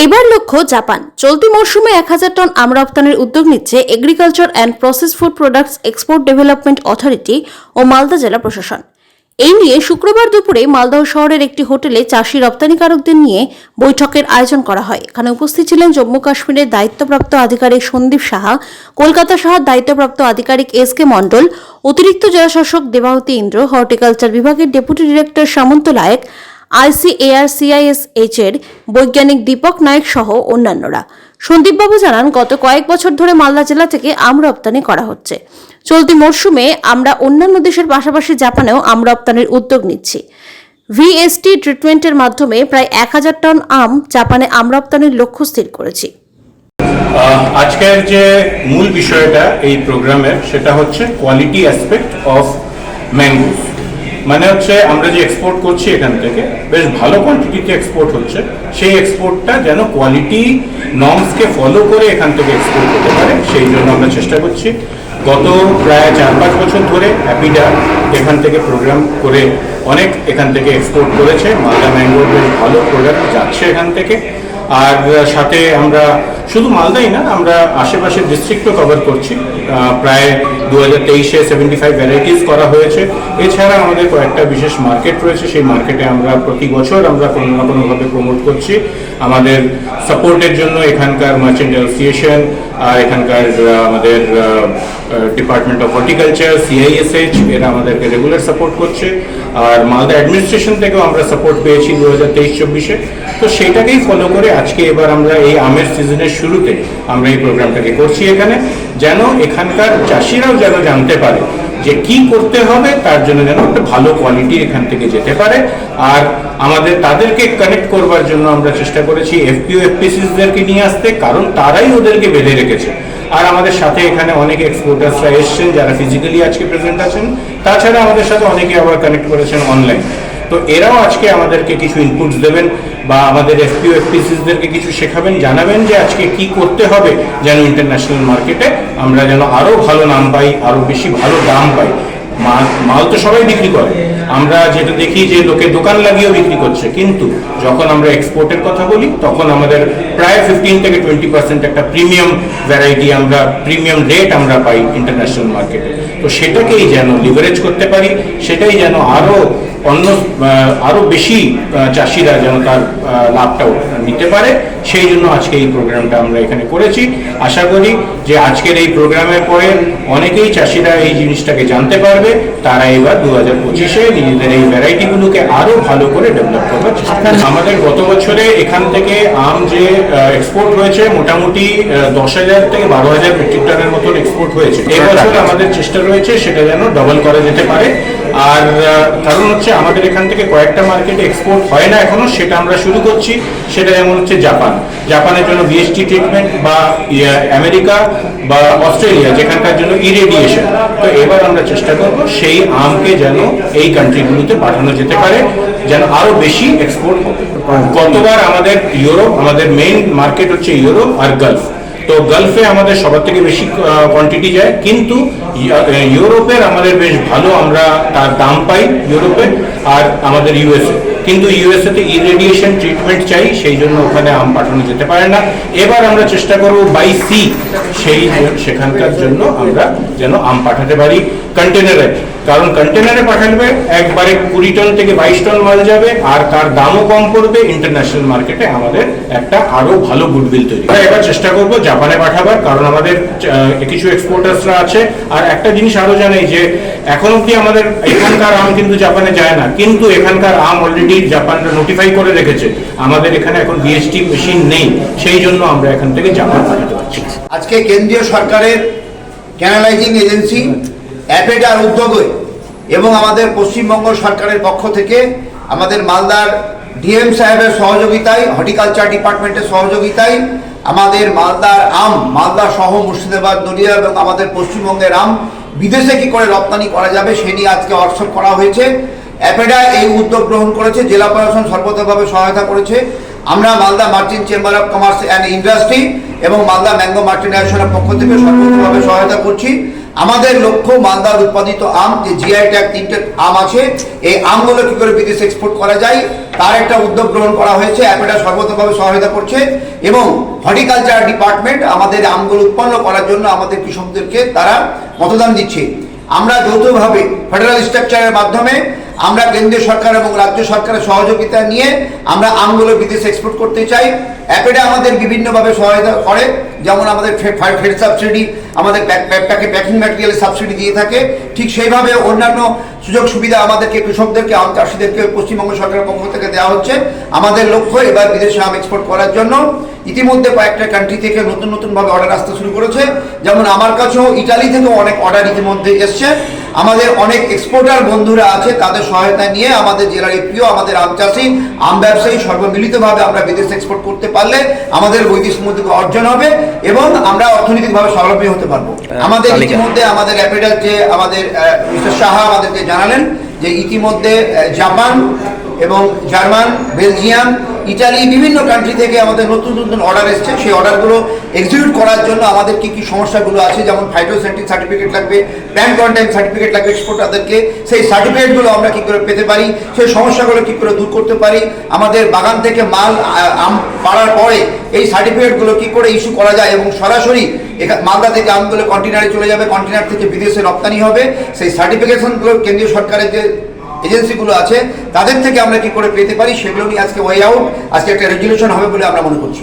এবার লক্ষ্য জাপান। চলতি মরশুমে 1000 টন আম রপ্তানির উদ্যোগ নিচ্ছে agriculture and process food products export development authority ও মালদা জেলা প্রশাসন। এই নিয়ে শুক্রবার দুপুরে মালদহ শহরের একটি হোটেলে চাষি রপ্তানিকারকদের নিয়ে বৈঠকের আয়োজন করা হয়। এখানে উপস্থিত ছিলেন জম্মু কাশ্মীরের দায়িত্বপ্রাপ্ত আধিকারিক সন্দীপ সাহা, কলকাতা শহর দায়িত্বপ্রাপ্ত আধিকারিক SK মণ্ডল, অতিরিক্ত জেলাশাসক দেবাহুতি ইন্দ্র, হর্টিকালচার বিভাগের ডেপুটি ডিরেক্টর সামন্ত লায়েক, ICAR-CISH এর বৈজ্ঞানিক দীপক নায়ক সহ অন্যান্যরা। সন্দীপবাবু জানান, গত কয়েক বছর ধরে মালদা জেলা থেকে আম রপ্তানি করা হচ্ছে। চলতি মরশুমে আমরা অন্যান্য দেশের পাশাপাশি জাপানেও আম রপ্তানির উদ্যোগ নিচ্ছি। VST ট্রিটমেন্টের মাধ্যমে প্রায় 1000 টন আম জাপানে আম রপ্তানির লক্ষ্য স্থির করেছি। আজকের যে মূল বিষয়টা এই প্রোগ্রামের সেটা হচ্ছে কোয়ালিটি অ্যাসপেক্ট অফ ম্যাঙ্গোস। মানে হচ্ছে আমরা যে এক্সপোর্ট করছি এখান থেকে বেশ ভালো কোয়ান্টিটিতে এক্সপোর্ট হচ্ছে, সেই এক্সপোর্টটা যেন কোয়ালিটি নর্মসকে ফলো করে এখান থেকে এক্সপোর্ট হতে পারে, সেই জন্য আমরা চেষ্টা করছি। গত প্রায় 4-5 বছর ধরে অ্যাপিডা এখান থেকে প্রোগ্রাম করে অনেক এখান থেকে এক্সপোর্ট করেছে। মালদা ম্যাঙ্গোর বেশ ভালো প্রোডাক্ট যাচ্ছে এখান থেকে। আর সাথে আমরা শুধু মালদাই না, আমরা আশেপাশের ডিস্ট্রিক্টও কভার করছি। প্রায় 2023-এ 75 ভ্যারাইটিস করা হয়েছে। এছাড়া আমাদের কয়েকটা বিশেষ মার্কেট রয়েছে, সেই মার্কেটে আমরা প্রতি বছর আমরা কোনো না কোনোভাবে প্রমোট করছি। আমাদের সাপোর্টের জন্য এখানকার মার্চেন্ট অ্যাসোসিয়েশন আর এখানকার আমাদের ডিপার্টমেন্ট অফ হর্টিকালচার CISH এরা আমাদেরকে রেগুলার সাপোর্ট করছে। আর মালদা অ্যাডমিনিস্ট্রেশন থেকেও আমরা সাপোর্ট পেয়েছি 2023-24-এ। তো সেইটাকেই ফলো করে আজকে এবার আমরা এই আমের সিজনের শুরুতে আমরা এই প্রোগ্রামটাকে করছি এখানে, যেন এখানকার চাষিরাও যেন জানতে পারে যে কি করতে হবে, তার জন্য যেন একটা ভালো কোয়ালিটি এখান থেকে যেতে পারে। আর আমাদের তাদেরকে কানেক্ট করবার জন্য আমরা চেষ্টা করেছি FPO FPCsদেরকে নিয়ে আসতে, কারণ তারাই ওদেরকে বেঁধে রেখেছে। আর আমাদের সাথে এখানে অনেক এক্সপোর্টার্সরা এসছেন যারা ফিজিক্যালি আজকে প্রেজেন্ট আছেন, তাছাড়া আমাদের সাথে অনেকে আবার কানেক্ট করেছেন অনলাইন। তো এরাও আজকে আমাদেরকে কিছু ইনপুটস দেবেন বা আমাদের FPO FPCsদেরকে কিছু শেখাবেন, জানাবেন যে আজকে কি করতে হবে যেন ইন্টারন্যাশনাল মার্কেটে আমরা যেন আরও ভালো নাম পাই, আরও বেশি ভালো দাম পাই। মাল তো সবাই বিক্রি করে, আমরা যেটা দেখি যে লোকে দোকান লাগিয়েও বিক্রি করছে, কিন্তু যখন আমরা এক্সপোর্টের কথা বলি তখন আমাদের প্রায় 15 থেকে 20% একটা প্রিমিয়াম ভ্যারাইটি আমরা প্রিমিয়াম রেট আমরা পাই ইন্টারন্যাশনাল মার্কেটে। তো সেটাকেই যেন লিভারেজ করতে পারি, সেটাই যেন আরো বেশি চাষিরা যেন তার লাভটা নিতে পারে, সেই জন্য আজকে এই প্রোগ্রামটা আমরা এখানে করেছি। আশা করি যে আজকের এই প্রোগ্রামের পরে অনেকেই চাষিরা এই জিনিসটাকে জানতে পারবে, তারা এবার 2025-এ নিজেদের এই ভ্যারাইটিগুলোকে আরো ভালো করে ডেভেলপ করবে। আমাদের গত বছরে এখান থেকে আম যে এক্সপোর্ট হয়েছে মোটামুটি 10,000 থেকে 12,000 মেট্রিক টনের মতন এক্সপোর্ট হয়েছে। এবছর আমাদের চেষ্টা রয়েছে সেটা যেন ডবল করা যেতে পারে। আর কারণ হচ্ছে আমাদের এখান থেকে কয়েকটা মার্কেটে এক্সপোর্ট হয় না এখনো, সেটা আমরা শুরু করছি। সেটা যেমন হচ্ছে জাপানের জন্য VST ট্রিটমেন্ট, বা আমেরিকা বা অস্ট্রেলিয়া যেখানকার জন্য ইরেডিয়েশন। তো এবার আমরা চেষ্টা করব সেই আমকে যেন এই কান্ট্রিগুলোতে পাঠানো যেতে পারে, যেন আরো বেশি এক্সপোর্ট হবে। গতবার আমাদের মেইন মার্কেট হচ্ছে ইউরোপ আর গালফ। তো গালফে আমাদের সবার থেকে বেশি কোয়ান্টিটি যায়, কিন্তু ইউরোপের আমাদের বেশ ভালো আমরা তার দাম পাই ইউরোপে। আর আমাদের USA, কিন্তু USA-তে ইরেডিয়েশন ট্রিটমেন্ট চাই, সেই জন্য ওখানে আম পাঠানো যেতে পারে না। এবার আমরা চেষ্টা করব বাই সি, সেখানকার জন্য আমরা যেন আম পাঠাতে পারি কন্টেনারে। কারণ কন্টেনারে পাঠালে একবারে 20 টন থেকে 22 টন মাল যাবে, আর তার দামও কম পড়বে। ইন্টারন্যাশনাল মার্কেটে আমাদের একটা আরো ভালো গুডউইল তৈরি। এবার চেষ্টা করব জাপানে পাঠাবার, কারণ আমাদের কিছু এক্সপোর্টার্সরা আছে। আর একটা জিনিস আরো জানাই যে এখন অব্দি আমাদের এখানকার আম কিন্তু জাপানে যায় না, কিন্তু এখানকার আম অলরেডি জাপানরা নোটিফাই করে রেখেছে। আমাদের এখানে এখন VST মেশিন নেই, সেই জন্য আমরা এখান থেকে জাপান পাঠাতে পারছি। আজকে কেন্দ্রীয় সরকারের ক্যানালাইজিং এজেন্সি অ্যাপেডার উদ্যোগে এবং আমাদের পশ্চিমবঙ্গ সরকারের পক্ষ থেকে আমাদের মালদার DM সাহেবের সহযোগিতায়, হর্টিকালচার ডিপার্টমেন্টের সহযোগিতায় আমাদের মালদার আম, মালদা সহ মুর্শিদাবাদ, নদিয়া এবং আমাদের পশ্চিমবঙ্গের আম বিদেশে কি করে রপ্তানি করা যাবে সে নিয়ে আজকে ওয়ার্কশপ করা হয়েছে। অ্যাপেডা এই উদ্যোগ গ্রহণ করেছে, জেলা প্রশাসন সর্বতভাবে সহায়তা করেছে। আমরা Malda merchant chamber of commerce and industry এবং মালদা ম্যাঙ্গো মার্চেন্ট অ্যাসোসিয়েশনের পক্ষ থেকে সর্বতভাবে সহায়তা করছি। আমাদের লক্ষ্য মালদার উৎপাদিত আম, যে জিআই ট্যাগ 3টে আম আছে, এই আমগুলো কি করে বিদেশে এক্সপোর্ট করা যায় তার একটা উদ্যোগ গ্রহণ করা হয়েছে। অ্যাপেডা সর্বতভাবে সহায়তা করছে এবং হর্টিকালচার ডিপার্টমেন্ট আমাদের আমগুলো উৎপন্ন করার জন্য আমাদের কৃষকদেরকে তারা মতদান দিচ্ছে। আমরা যৌথভাবে ফেডারেল স্ট্রাকচারের মাধ্যমে আমরা কেন্দ্রীয় সরকার এবং রাজ্য সরকারের সহযোগিতা নিয়ে আমরা আমগুলো বিদেশে এক্সপোর্ট করতে চাই। অ্যাপেডা আমাদের বিভিন্নভাবে সহায়তা করে, যেমন আমাদের ফেড সাবসিডি, আমাদের প্যাকিং ম্যাটেরিয়ালের সাবসিডি দিয়ে থাকে, ঠিক সেইভাবে অন্যান্য সুযোগ সুবিধা আমাদেরকে কৃষকদেরকে, আম চাষিদেরকে পশ্চিমবঙ্গ সরকারের পক্ষ থেকে দেওয়া হচ্ছে। আমাদের লক্ষ্য এবার বিদেশে আম এক্সপোর্ট করার জন্য। ইতিমধ্যে কয়েকটা কান্ট্রি থেকে নতুনভাবে অর্ডার আসতে শুরু করেছে, যেমন আমার কাছেও ইটালি থেকেও অনেক অর্ডার ইতিমধ্যে এসছে। আমাদের অনেক এক্সপোর্টার বন্ধুরা আছে, তাদের সহায়তা নিয়ে আমাদের জেলার এপিও, আমাদের আম চাষি, আম ব্যবসায়ী সর্বমিলিতভাবে আমরা বিদেশে এক্সপোর্ট করতে পারলে আমাদের বৈদেশিক মুদ্রা অর্জন হবে এবং আমরা অর্থনৈতিকভাবে স্বাবলম্বী হতে পারবো। আমাদের ইতিমধ্যে আমাদের অ্যাপেডার যে আমাদের মিস্টার সাহা আমাদেরকে জানালেন যে ইতিমধ্যে জাপান এবং জার্মান, বেলজিয়াম, ইটালি, বিভিন্ন কান্ট্রি থেকে আমাদের নতুন অর্ডার এসছে। সেই অর্ডারগুলো এক্সিকিউট করার জন্য আমাদের কি কি সমস্যাগুলো আছে, যেমন ফাইটোস্যানিটারি সার্টিফিকেট লাগবে, প্ল্যান্ট কোয়ারেন্টাইন সার্টিফিকেট লাগবে এক্সপোর্টারদেরকে, সেই সার্টিফিকেটগুলো আমরা কি করে পেতে পারি, সেই সমস্যাগুলো কি করে দূর করতে পারি, আমাদের বাগান থেকে মাল আম পাড়ার পরে এই সার্টিফিকেটগুলো কি করে ইস্যু করা যায় এবং সরাসরি মালদা থেকে আমগুলো কন্টেনারে চলে যাবে, কন্টেনার থেকে বিদেশে রপ্তানি হবে, সেই সার্টিফিকেশনগুলো কেন্দ্রীয় সরকারের যে এজেন্সিগুলো আছে তাদের থেকে আমরা কি করে পেতে পারি, সেগুলো নিয়ে আজকে ওয়ে আউট, আজকে একটা রেজুলেশন হবে বলে আমরা মনে করছি।